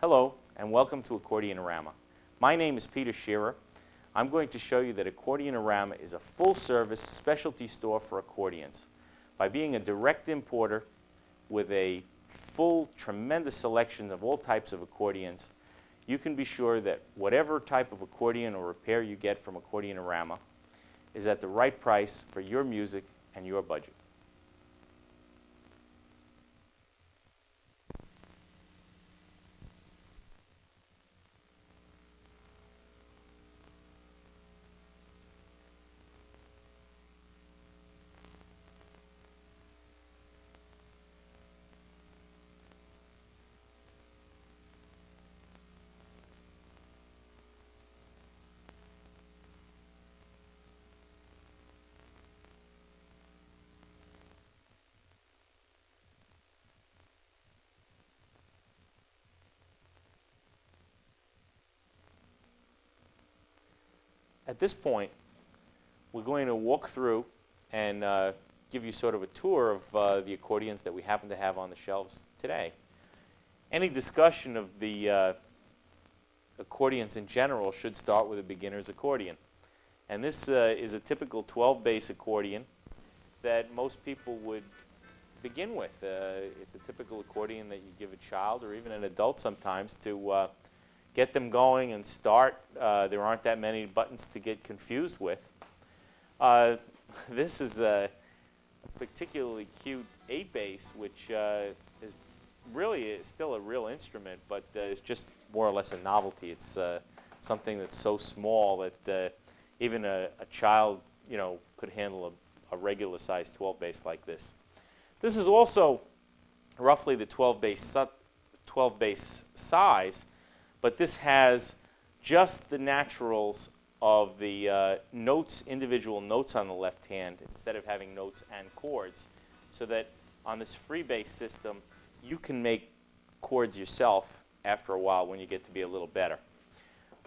Hello, and welcome to Accordion-O-RAMA. My name is Peter Shearer. I'm going to show you that Accordion-O-RAMA is a full-service specialty store for accordions. By being a direct importer with a full, tremendous selection of all types of accordions, you can be sure that whatever type of accordion or repair you get from Accordion-O-RAMA is at the right price for your music and your budget. At this point, we're going to walk through and give you sort of a tour of the accordions that we happen to have on the shelves today. Any discussion of the accordions in general should start with a beginner's accordion. And this is a typical 12-bass accordion that most people would begin with. It's a typical accordion that you give a child or even an adult sometimes to get them going and start. There aren't that many buttons to get confused with. This is a particularly cute 8-bass, which is really still a real instrument, but it's just more or less a novelty. It's something that's so small that even a child, could handle a regular-sized 12-bass like this. This is also roughly the 12-bass size, but this has just the naturals of the notes, individual notes on the left hand, instead of having notes and chords, so that on this free bass system, you can make chords yourself after a while when you get to be a little better.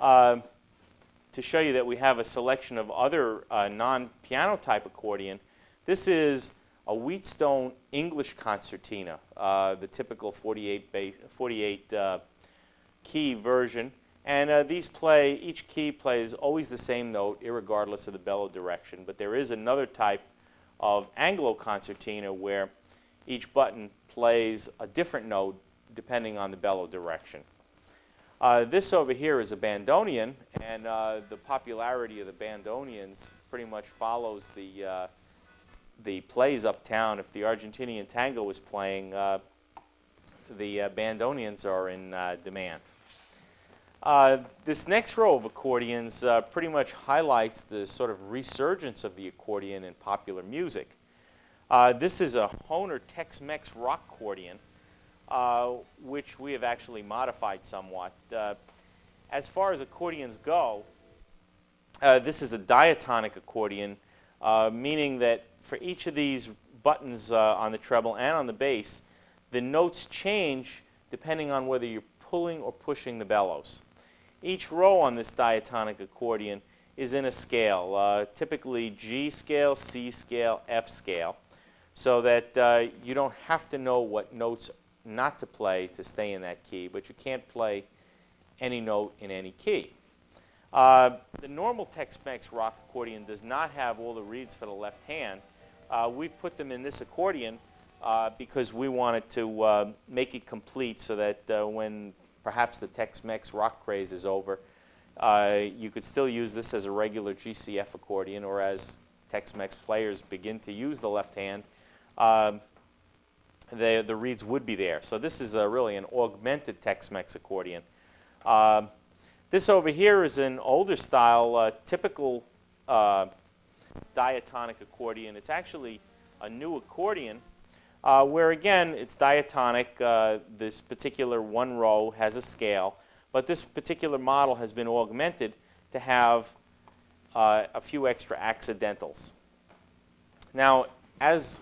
To show you that we have a selection of other non-piano type accordion, this is a Wheatstone English concertina, the typical 48 key version, and each key plays always the same note irregardless of the bellow direction, but there is another type of Anglo concertina where each button plays a different note depending on the bellow direction. This over here is a bandoneon, and the popularity of the bandoneons pretty much follows the plays uptown. If the Argentinian tango is playing, the bandoneons are in demand. This next row of accordions pretty much highlights the sort of resurgence of the accordion in popular music. This is a Hohner Tex-Mex rock accordion, which we have actually modified somewhat. As far as accordions go, this is a diatonic accordion, meaning that for each of these buttons on the treble and on the bass, the notes change depending on whether you're pulling or pushing the bellows. Each row on this diatonic accordion is in a scale, typically G scale, C scale, F scale, so that you don't have to know what notes not to play to stay in that key, but you can't play any note in any key. The normal Tex-Mex rock accordion does not have all the reeds for the left hand. We've put them in this accordion because we wanted to make it complete so that when perhaps the Tex-Mex rock craze is over, you could still use this as a regular GCF accordion, or as Tex-Mex players begin to use the left hand, the reeds would be there. So this is really an augmented Tex-Mex accordion. This over here is an older style, typical diatonic accordion. It's actually a new accordion where, again, it's diatonic. This particular one row has a scale, but this particular model has been augmented to have a few extra accidentals. Now, as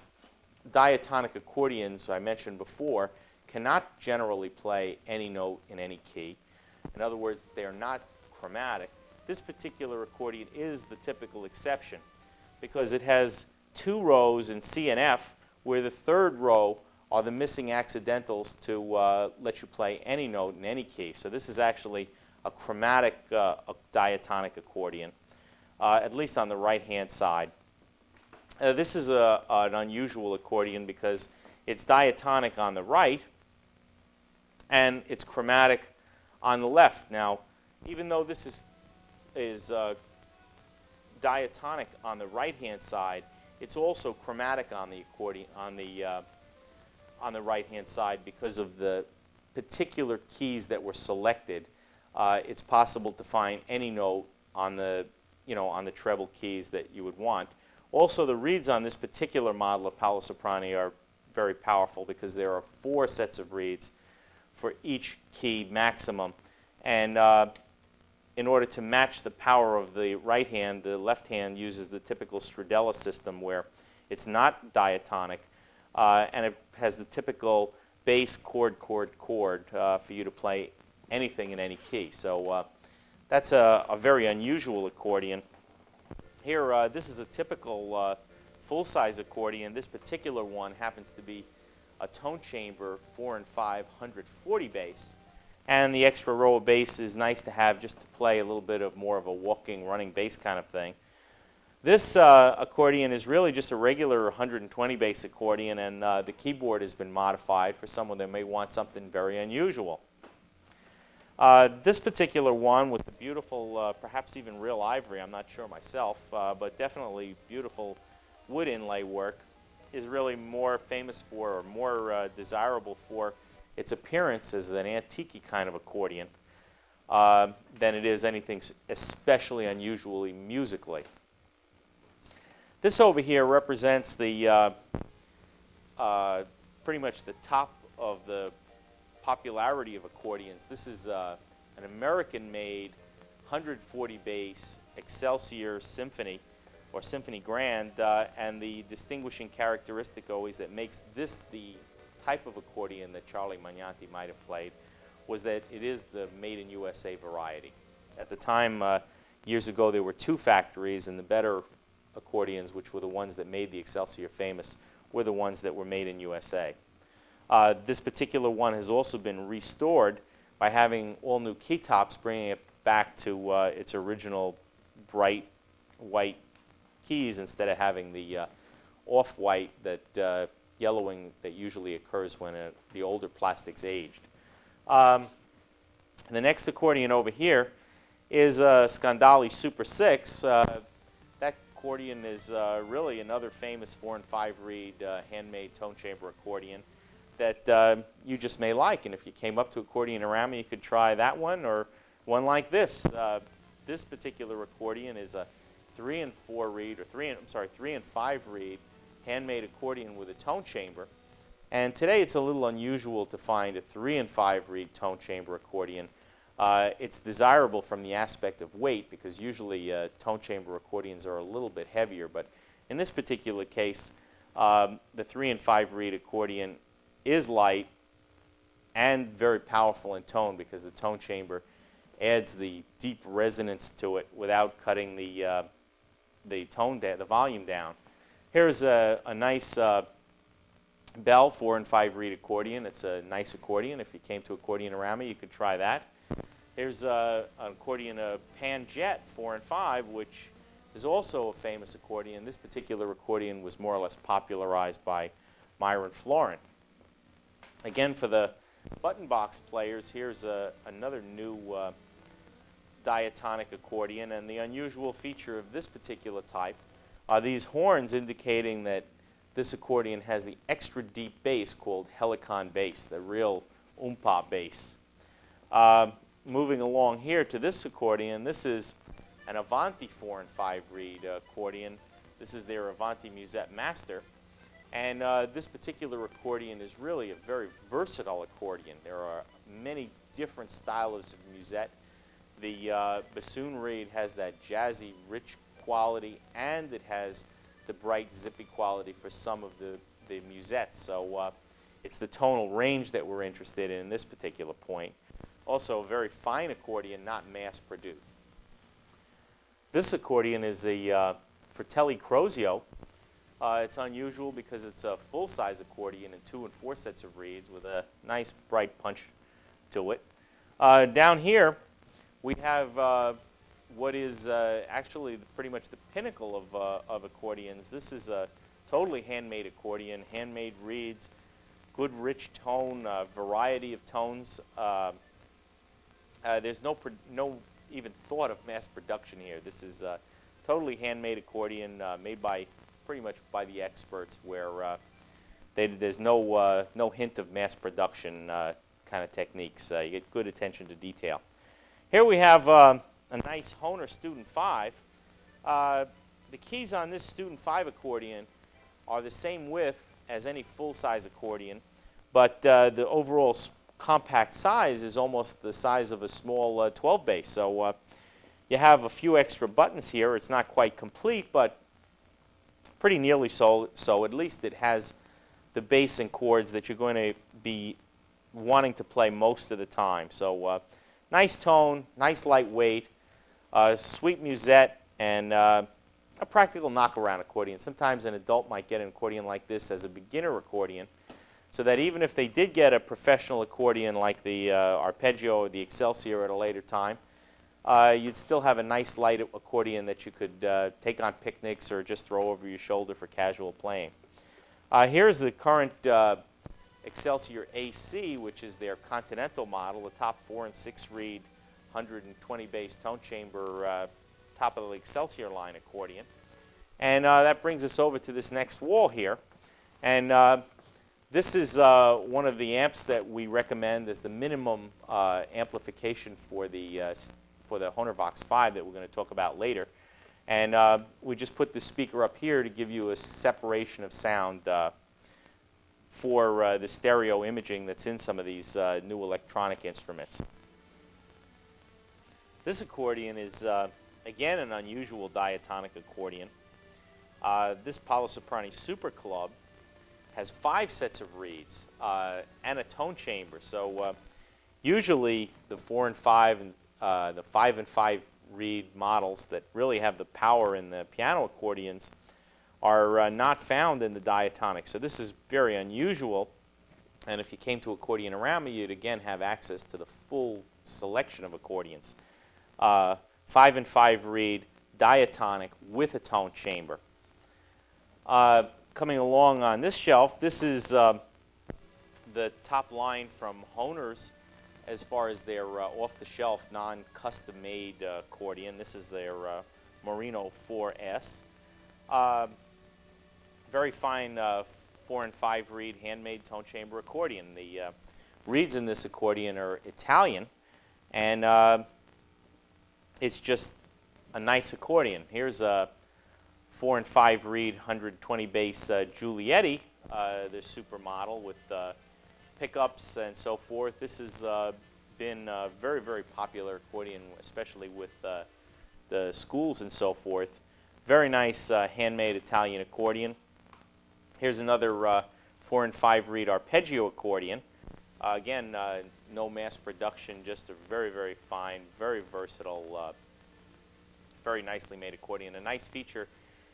diatonic accordions, I mentioned before, cannot generally play any note in any key. In other words, they are not chromatic. This particular accordion is the typical exception because it has two rows in C and F where the third row are the missing accidentals to let you play any note in any key. So this is actually a chromatic a diatonic accordion, at least on the right-hand side. This is an unusual accordion because it's diatonic on the right and it's chromatic on the left. Now, even though this is diatonic on the right-hand side, it's also chromatic on the accordion on the right-hand side because of the particular keys that were selected. It's possible to find any note on the on the treble keys that you would want. Also, the reeds on this particular model of Paolo Soprani are very powerful because there are 4 sets of reeds for each key maximum, and in order to match the power of the right hand, the left hand uses the typical Stradella system where it's not diatonic, and it has the typical bass chord for you to play anything in any key. So that's a very unusual accordion. Here, this is a typical full-size accordion. This particular one happens to be a tone chamber 4 and 5 140 bass. And the extra row of bass is nice to have just to play a little bit of more of a walking, running bass kind of thing. This accordion is really just a regular 120 bass accordion, and the keyboard has been modified for someone that may want something very unusual. This particular one with the beautiful, perhaps even real ivory, I'm not sure myself, but definitely beautiful wood inlay work, is really more famous for, or more desirable for, its appearance as an antique kind of accordion than it is anything especially unusually musically. This over here represents the pretty much the top of the popularity of accordions. This is an American-made 140 bass Excelsior Symphony or Symphony Grand, and the distinguishing characteristic always that makes this the type of accordion that Charlie Magnanti might have played was that it is the made-in-USA variety. At the time, years ago, there were 2 factories, and the better accordions, which were the ones that made the Excelsior famous, were the ones that were made in USA. This particular one has also been restored by having all new key tops, bringing it back to its original bright white keys instead of having the off-white that yellowing that usually occurs when the older plastics aged. The next accordion over here is a Scandali Super 6. That accordion is really another famous 4 and 5 reed handmade tone chamber accordion that you just may like. And if you came up to Accordion-O-Rama, you could try that one or one like this. This particular accordion is a 3 and 4 reed, or 3 and 5 reed handmade accordion with a tone chamber. And today it's a little unusual to find a 3 and 5 reed tone chamber accordion. It's desirable from the aspect of weight because usually tone chamber accordions are a little bit heavier, but in this particular case the 3 and 5 reed accordion is light and very powerful in tone because the tone chamber adds the deep resonance to it without cutting the volume down. Here's a nice Bell 4 and 5 reed accordion. It's a nice accordion. If you came to Accordion-O-Rama, you could try that. Here's an accordion, a Pan Jet 4 and 5, which is also a famous accordion. This particular accordion was more or less popularized by Myron Florin. Again, for the button box players, here's another new diatonic accordion, and the unusual feature of this particular type are these horns indicating that this accordion has the extra deep bass called Helicon bass, the real oompa bass. Moving along here to this accordion, this is an Avanti 4 and 5 reed accordion. This is their Avanti Musette Master. And this particular accordion is really a very versatile accordion. There are many different styles of musette. The bassoon reed has that jazzy, rich quality, and it has the bright, zippy quality for some of the musettes. So it's the tonal range that we're interested in this particular point. Also a very fine accordion, not mass-produced. This accordion is the Fratelli Crozio. It's unusual because it's a full-size accordion in 2 and 4 sets of reeds with a nice bright punch to it. Down here, we have what is actually pretty much the pinnacle of accordions. This is a totally handmade accordion, handmade reeds, good rich tone, variety of tones. There's no even thought of mass production here. This is a totally handmade accordion made by pretty much by the experts, where there's no hint of mass production kind of techniques. You get good attention to detail. Here we have a nice Hohner Student 5. The keys on this Student 5 accordion are the same width as any full-size accordion, but the overall compact size is almost the size of a small 12 bass. So you have a few extra buttons here. It's not quite complete, but pretty nearly so. So at least it has the bass and chords that you're going to be wanting to play most of the time. So nice tone, nice lightweight, sweet musette, and a practical knockaround accordion. Sometimes an adult might get an accordion like this as a beginner accordion, so that even if they did get a professional accordion like the Arpeggio or the Excelsior at a later time, you'd still have a nice light accordion that you could take on picnics or just throw over your shoulder for casual playing. Here's the current Excelsior AC, which is their Continental model, the top 4 and 6 reed, 120 bass tone chamber, top of the Excelsior line accordion. And that brings us over to this next wall here. And this is one of the amps that we recommend as the minimum amplification for the Hohner Vox 5 that we're going to talk about later. And we just put this speaker up here to give you a separation of sound for the stereo imaging that's in some of these new electronic instruments. This accordion is, again, an unusual diatonic accordion. This Paolo Soprani Super Club has 5 sets of reeds and a tone chamber. So usually the 4 and 5 and the 5 and 5 reed models that really have the power in the piano accordions are not found in the diatonic. So this is very unusual. And if you came to Accordion-O-Rama, you'd again have access to the full selection of accordions. 5 and 5 reed, diatonic with a tone chamber. Coming along on this shelf, this is the top line from Hohner's as far as their off-the-shelf, non-custom-made accordion. This is their Marino 4S. Very fine 4 and 5 reed handmade tone chamber accordion. The reeds in this accordion are Italian, and it's just a nice accordion. Here's a 4 and 5 reed 120 bass Giulietti, the super model with pickups and so forth. This has been a very, very popular accordion, especially with the schools and so forth. Very nice handmade Italian accordion. Here's another 4 and 5 reed arpeggio accordion. Again, no mass production, just a very, very fine, very versatile, very nicely made accordion. A nice feature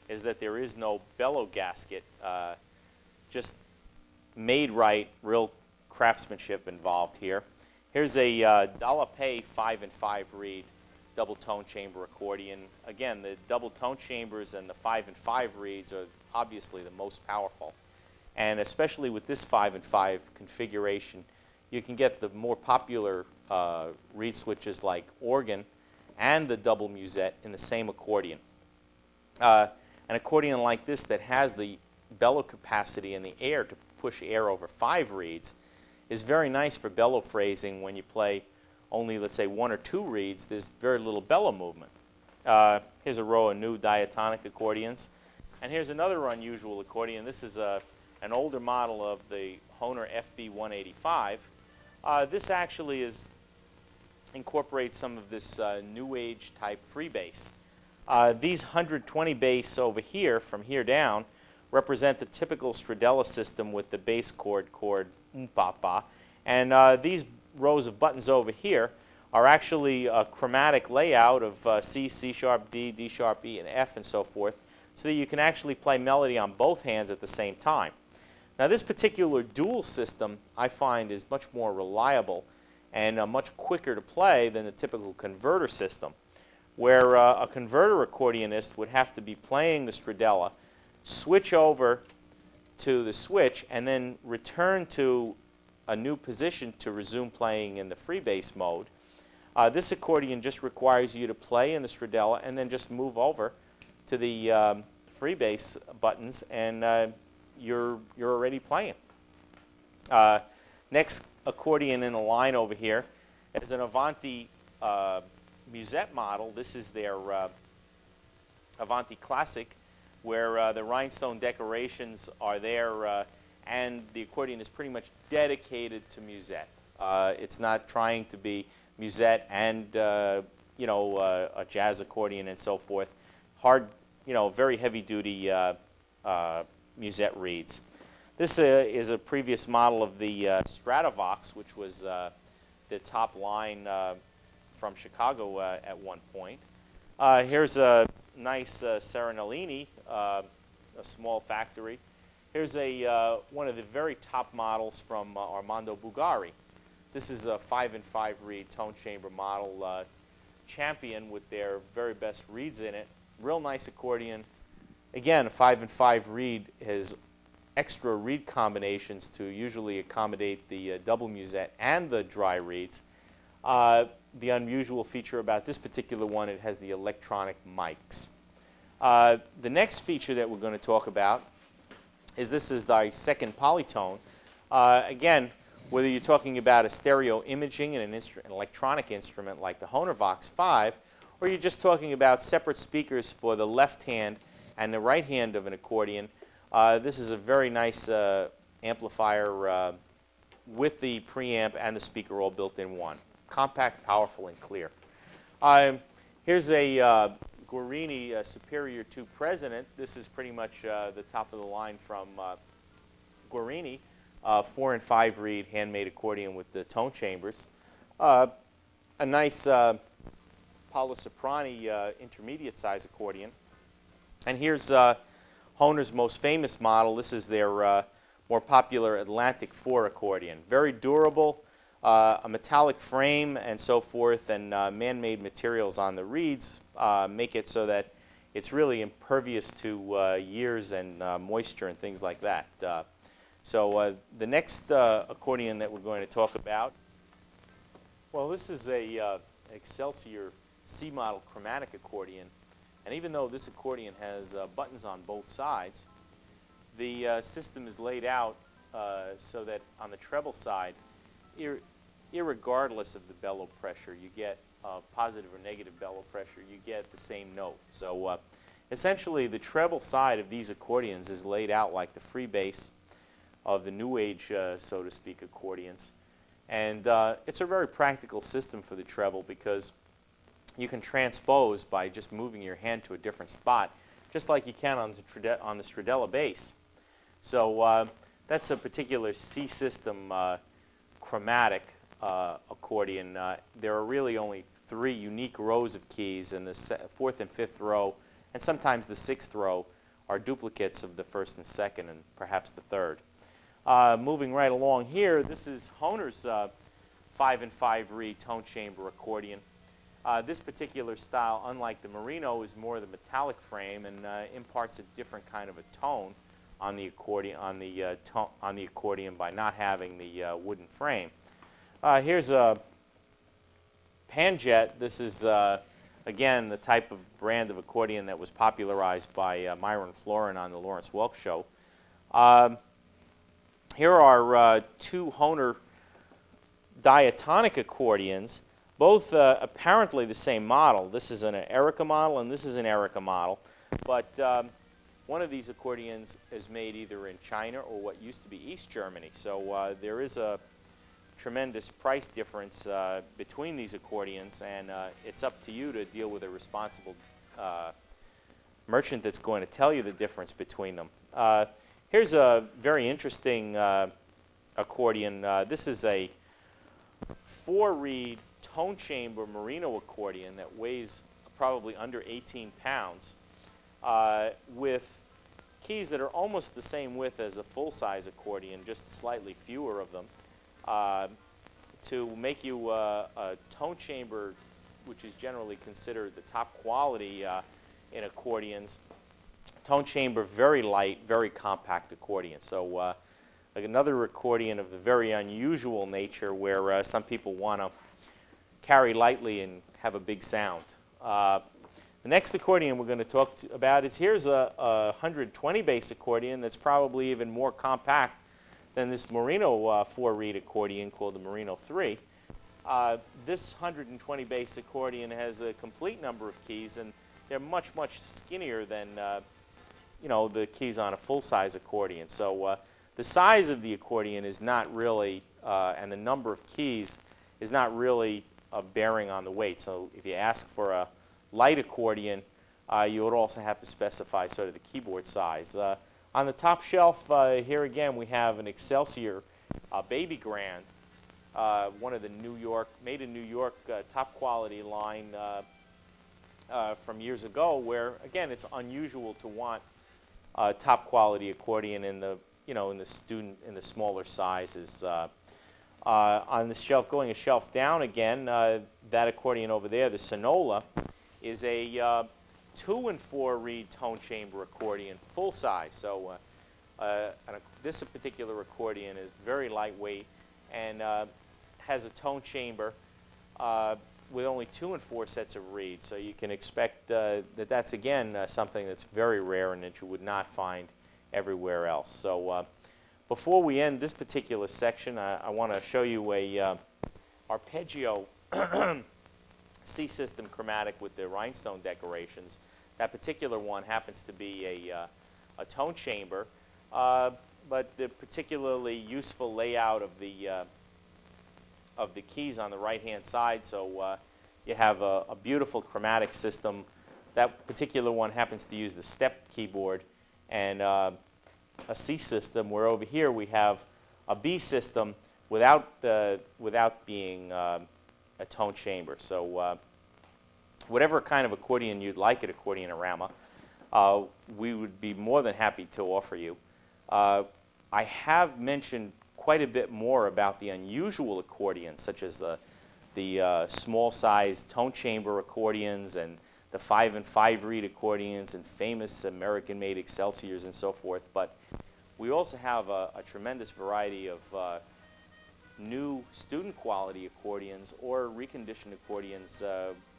is that there is no bellow gasket, just made right, real craftsmanship involved here. Here's a Dallapé 5 and 5 reed double tone chamber accordion. Again, the double tone chambers and the 5 and 5 reeds are obviously the most powerful. And especially with this 5 and 5 configuration, you can get the more popular reed switches like organ and the double musette in the same accordion. An accordion like this that has the bellow capacity in the air to push air over 5 reeds is very nice for bellow phrasing when you play only, let's say, 1 or 2 reeds. There's very little bellow movement. Here's a row of new diatonic accordions. And here's another unusual accordion. This is an older model of the Hohner FB 185. This actually incorporates some of this new age type freebass. These 120 bass over here, from here down, represent the typical Stradella system with the bass chord pa. And these rows of buttons over here are actually a chromatic layout of C, C sharp, D, D sharp, E, and F, and so forth. so that you can actually play melody on both hands at the same time. Now this particular dual system I find is much more reliable and much quicker to play than the typical converter system, where a converter accordionist would have to be playing the stradella, switch over to the switch, and then return to a new position to resume playing in the free bass mode. This accordion just requires you to play in the stradella and then just move over to the free bass buttons, and you're already playing. Next accordion in the line over here is an Avanti Musette model. This is their Avanti Classic, where the rhinestone decorations are there, and the accordion is pretty much dedicated to musette. It's not trying to be musette and you know, a jazz accordion and so forth. Hard, you know, very heavy-duty musette reeds. This is a previous model of the Stratovox, which was the top line from Chicago at one point. Here's a nice Serenellini, a small factory. Here's one of the very top models from Armando Bugari. This is a 5-in-5 reed tone chamber model, champion with their very best reeds in it. Real nice accordion. Again, a 5-in-5 reed has extra reed combinations to usually accommodate the double musette and the dry reeds. The unusual feature about this particular one, it has the electronic mics. The next feature that we're going to talk about is this is the second polytone. Again, whether you're talking about a stereo imaging and an electronic instrument like the Hohner Vox 5, or you're just talking about separate speakers for the left hand and the right hand of an accordion, this is a very nice amplifier with the preamp and the speaker all built in one. Compact, powerful, and clear. Here's a Guarini Superior 2 President. This is pretty much the top of the line from Guarini. 4-in-5 reed handmade accordion with the tone chambers. A nice Paolo Soprani intermediate size accordion. And here's Hohner's most famous model. This is their more popular Atlantic 4 accordion. Very durable, a metallic frame and so forth, and man-made materials on the reeds make it so that it's really impervious to years and moisture and things like that. So the next accordion that we're going to talk about, well, this is a Excelsior C model chromatic accordion. And even though this accordion has buttons on both sides, the system is laid out so that on the treble side, irregardless of the bellow pressure, you get positive or negative bellow pressure, you get the same note. So essentially, the treble side of these accordions is laid out like the free bass of the new age, so to speak, accordions. And it's a very practical system for the treble because you can transpose by just moving your hand to a different spot, just like you can on the Stradella bass. So that's a particular C system chromatic accordion. There are really only 3 unique rows of keys, and the 4th and 5th row, and sometimes the 6th row, are duplicates of the 1st and 2nd, and perhaps the 3rd. Moving right along here, this is Hohner's 5-in-5 reed tone chamber accordion. This particular style, unlike the Merino, is more the metallic frame and imparts a different kind of a tone on the accordion by not having the wooden frame. Here's a Panjet. This is again the type of brand of accordion that was popularized by Myron Florin on the Lawrence Welk Show. Here are 2 Hohner diatonic accordions, both apparently the same model. This is an Erica model and this is an Erica model, but one of these accordions is made either in China or what used to be East Germany. So there is a tremendous price difference between these accordions, and it's up to you to deal with a responsible merchant that's going to tell you the difference between them. Here's a very interesting accordion. This is a 4-reed tone chamber Merino accordion that weighs probably under 18 pounds. with keys that are almost the same width as a full-size accordion, just slightly fewer of them, to make you a tone chamber, which is generally considered the top quality in accordions. Tone chamber, very light, very compact accordion. So like another accordion of the very unusual nature where some people want to carry lightly and have a big sound. The next accordion we're going to talk about is here's a 120 bass accordion that's probably even more compact than this Merino 4-reed accordion called the Merino 3. This 120 bass accordion has a complete number of keys, and they're much, much skinnier than you know, the keys on a full-size accordion. So the size of the accordion is not really, and the number of keys is not really a bearing on the weight. So if you ask for a light accordion, you would also have to specify sort of the keyboard size. On the top shelf, here again, we have an Excelsior Baby Grand, one of the made in New York top quality line from years ago, where again it's unusual to want top quality accordion in the in the smaller sizes. On this shelf, going a shelf down again, that accordion over there, the Sonola, is a 2 and 4 reed tone chamber accordion, full size. So this particular accordion is very lightweight and has a tone chamber with only 2 and 4 sets of reeds. So you can expect that that's again something that's very rare and that you would not find everywhere else. So before we end this particular section, I want to show you a arpeggio C system chromatic with the rhinestone decorations. That particular one happens to be a tone chamber, but the particularly useful layout of the keys on the right-hand side. So you have a beautiful chromatic system. That particular one happens to use the step keyboard and a C system, where over here we have a B system without being a tone chamber. So whatever kind of accordion you'd like at Accordion-O-Rama, we would be more than happy to offer you. I have mentioned quite a bit more about the unusual accordions, such as the small size tone chamber accordions and the 5 and 5 reed accordions and famous American-made Excelsiors and so forth. But we also have a tremendous variety of new student quality accordions or reconditioned accordions,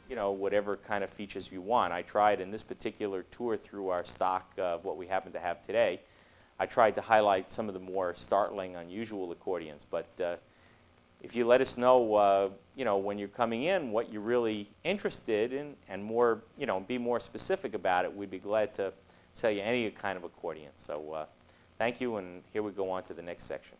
whatever kind of features you want. I tried in this particular tour through our stock of what we happen to have today, I tried to highlight some of the more startling, unusual accordions. But if you let us know, when you're coming in, what you're really interested in, and more, be more specific about it, we'd be glad to sell you any kind of accordion. So thank you, and here we go on to the next section.